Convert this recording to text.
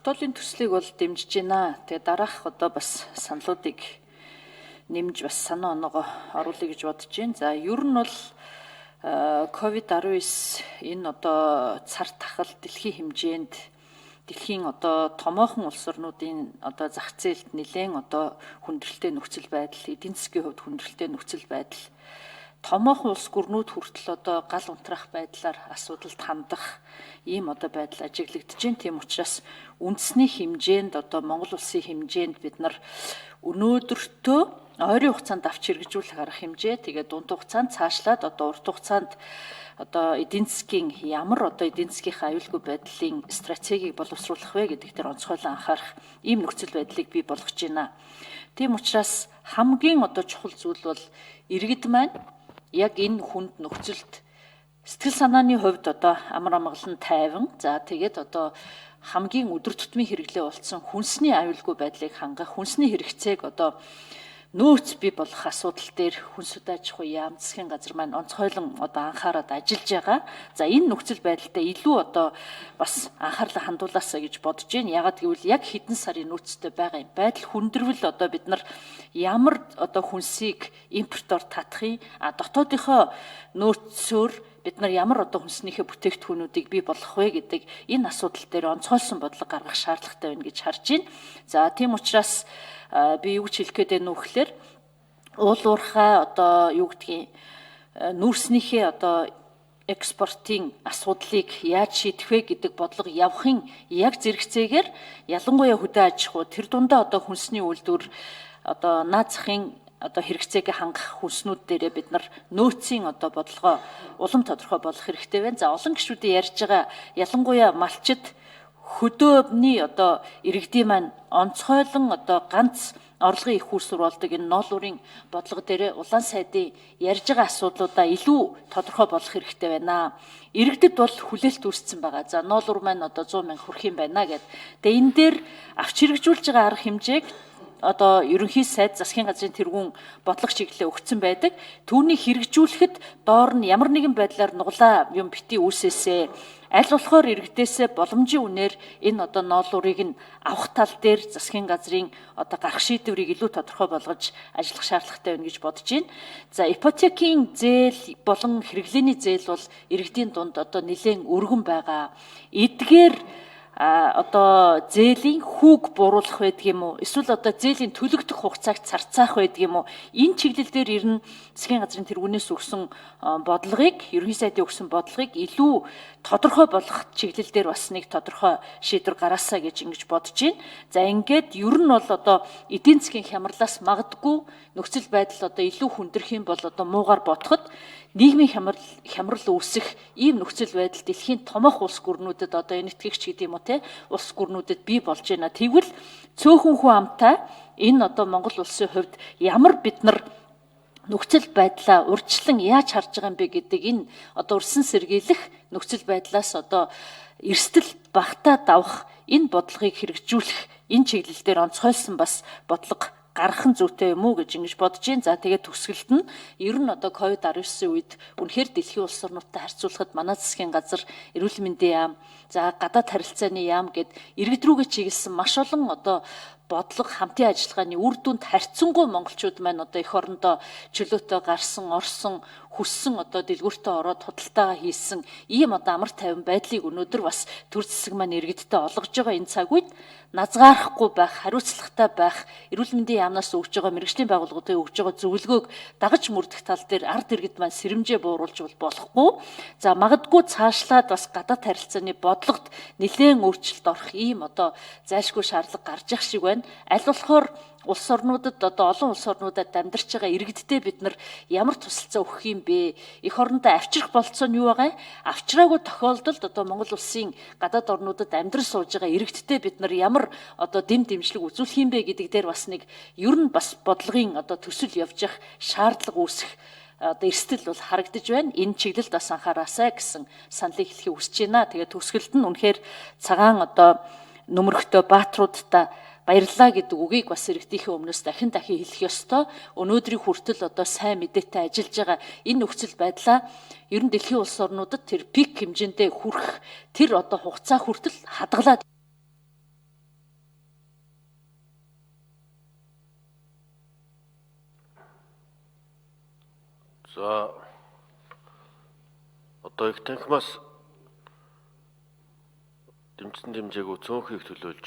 тогтоолын төслийг бол дэмжиж байна. Тэгээ дараах одоо бас саналуудыг нэмж бас санаа оноогоо оруулъя гэж бодож байна. За ер нь бол COVID-19 энэ одоо цар тахал дэлхийн хэмжээнд дэлхийн одоо томоохон улс орнуудын одоо зах зээлд нэлээд одоо хүндрэлтэй нөхцөл байдал, эдийн засгийн хувьд хүндрэлтэй нөхцөл байдал, томоохон улс гүрнүүд хүртэл одоо гал унтрах байдлаар асуудалд хандах ийм одоо байдал ажиглагдж байна. Тийм учраас үндэсний хэмжээнд одоо Монгол улсын хэмжээнд бид нар өнөөдөртөө ойрын хугацаанд авч хэрэгжүүлэх арга хэмжээ, тэгээд дунд хугацаанд цаашлаад одоо урт хугацаанд одоо эдийн засгийн ямар одоо эдийн засгийнхаа аюулгүй байдлын стратегийг боловсруулах вэ гэдэг дээр онцгойлон анхаарах ийм нөхцөл байдлыг бий болгож байна. Тийм учраас хамгийн одоо чухал зүйл бол иргэд маань яг энэ хүнд нөхцөлд сэтгэл санааны хувьд одоо амар амгалан тайван, за тэгээд одоо хамгийн өдөр тутмын хэрэглээ болсон хүнсний аюулгүй байдлыг хангах, хүнсний хэрэгцээг одоо нөөц бий болох асуудал дээр хүнс удаа аж ахуй яам засгийн газар маань онцгойлон одоо анхаарал ажиллаж байгаа. За энэ нөхцөл байдалтай илүү одоо бас анхаарлаа хандуулаасаа гэж бодож байна. Ягаад гэвэл яг хэдэн сарын нөөцтэй байгаа юм байдал хүндрвэл одоо бид нар ямар одоо хүнсийг импортоор татахыг, дотоодынхоо нөөцөөр бид нар ямар одоо хүнснийхээ бүтээгдэхүүнүүдийг бий болгох вэ гэдэг энэ асуудал дээр онцгойлсон бодлого гаргах шаардлагатай байна гэж харж байна. За тийм учраас би юу гэж хэлэх гээд байна вэ гэхээр уул уурхай одоо юу гэдгийг нүүрснийхээ одоо экспортын асуудлыг яаж шийдэх вэ гэдэг бодлого явахын яг зэрэгцээгээр ялангуяа хөдөө аж ахуй тэр дундаа одоо хүнсний үйлдвэр одоо наад захын одоо хэрэгцээг хангах хүнснүүд дээрээ бид нар нөөцийн одоо бодлогоо улам тодорхой болгох хэрэгтэй байна. За олон гишүүдийн ярьж байгаа ялангуяа малчид хөдөөний одоо иргэдийн маань онцгойлон одоо ганц орлогын их үүс сурвалдаг энэ ноолуурын бодлого дээр улаан сайдын ярьж байгаа асуудлуудаа илүү тодорхой болгох хэрэгтэй байна. Иргэдэд бол хүлээлт үүссэн байгаа. За ноолуур маань одоо 100 мянга хүрэх юм байна гэд. Тэгээ энэ дээр авч хэрэгжүүлж байгаа арга хэмжээг одоо ерөнхий сайд засгийн газрын тэргүүн бодлого чиглэлээ өгсөн байдаг. Түүнийг хэрэгжүүлэхэд доор нь ямар нэгэн байдлаар нуглаа юм бити үүсээсээ аль болохоор иргэдээсээ боломжийн үнээр энэ одоо ноолуурыг нь авах тал дээр засгийн газрын одоо гарах шийдвэрийг илүү тодорхой болгож ажиллах шаардлагатай байна гэж бодож байна. За ипотекийн зээл болон хэрэглээний зээл бол иргэдийн дунд одоо нэлээд өргөн байгаа. Эдгээр одоо зээлийн хүүг бууруулах байдаг юм уу? Эсвэл одоо зээлийн төлөгдөх хугацааг царцаах байдаг юм уу? Энэ чиглэл дээр ирнэ засгийн газрын тэргүүнээс өгсөн бодлогыг, ерөнхий сайдын өгсөн бодлогыг илүү тодорхой болгох чиглэл дээр бас нэг тодорхой шийдвэр гараасаа гэж ингэж бодож байна. За ингээд ер нь бол одоо эдийн засгийн хямралаас магадгүй нөхцөл байдал одоо илүү хүндрэх юм бол одоо муугар бодоход нийгмийн хямрал үүсэх ийм нөхцөл байдал дэлхийн томоохон улс гүрнүүдэд одоо энэ итгэгч гэдэг юм уу те улс гүрнүүдэд бий болж байна. Тэгвэл цөөхөн хүн амтай энэ одоо Монгол улсын хувьд ямар бид нар нөхцөл байдлаа урьдчилан яаж харж байгаа юм бэ гэдэг энэ одоо урьдсан сэргийлэх нөхцөл байдлаас одоо эрсдэл багтаад авах энэ бодлогыг хэрэгжүүлэх энэ чиглэл дээр онцгойлсон бас бодлого гарах нь зүйтэй юм уу гэж ингэж бодож байна. За тэгээд төгсгөлд нь ер нь одоо COVID-19 үед үнэхээр дэлхийн улс орнуудтай харьцуулахад манай засгийн газар, эрүүл мэндийн яам, за гадаад харилцааны яам гэд иргэд рүүгээ чиглэсэн маш олон одоо бодлого хамтын ажиллагааны үр дүнд харьцангуй монголчууд маань одоо эх орондоо чөлөөтэй гарсан, орсон, хүссэн одоо дэлгүүртээ ороод худалдаагаа хийсэн ийм одоо амар тайван байдлыг өнөөдөр бас төр засаг маань иргэдтэй олгож байгаа энэ цаг үед назгаарахгүй байх, хариуцлагатай байх, эрүүл мэндийн яамнаас өгж байгаа мэргэжлийн байгууллагуудын өгж байгаа зөвлөгөөг дагаж мөрдөх тал дээр ард иргэд маань сэрэмжээ бууруулж болохгүй. За магадгүй цаашлаад бас гадаад харилцааны бодлогод нэлээд өөрчлөлт орох ийм одоо зайлшгүй шаардлага гарч ах шиг байна. Аль болохоор улс орнуудад одоо олон улс орнуудад амьдарч байгаа иргэдтэй бид нар ямар тусалцаа өгөх юм бэ? Эх орондоо авчрах болцоо нь юу байгаа? Авчраагүй тохиолдолд одоо Монгол улсын гадаад орнуудад амьдрал сууж байгаа иргэдтэй бид нар ямар одоо дэм дэмжлэг үзүүлэх юм бэ гэдэг дээр бас нэг ер нь бас бодлогын одоо төсөл явж явах шаардлага үүсэх одоо эрсдэл бол харагдаж байна. Энэ чиглэлд бас анхаараасай гэсэн саналыг хэлхийг хүсэж байна. Тэгээд төгсгөлд нь үнэхээр цагаан одоо нөмөрхтөө баатруудтай баярлалаа гэдэг үгийг бас иргэдийнхээ өмнөөс дахин хэлэх ёстой. Өнөөдрийн хүртэл одоо сайн мэдээтэй ажиллаж байгаа энэ нөхцөл байдлаа ер нь дэлхийн улс орнуудад тэр пик хэмжээндээ хүрэх тэр одоо хугацаа хүртэл хадгалаад За одоо их танхимаас дэмжсэн дэмжээгүй цөөнхийг төлөөлж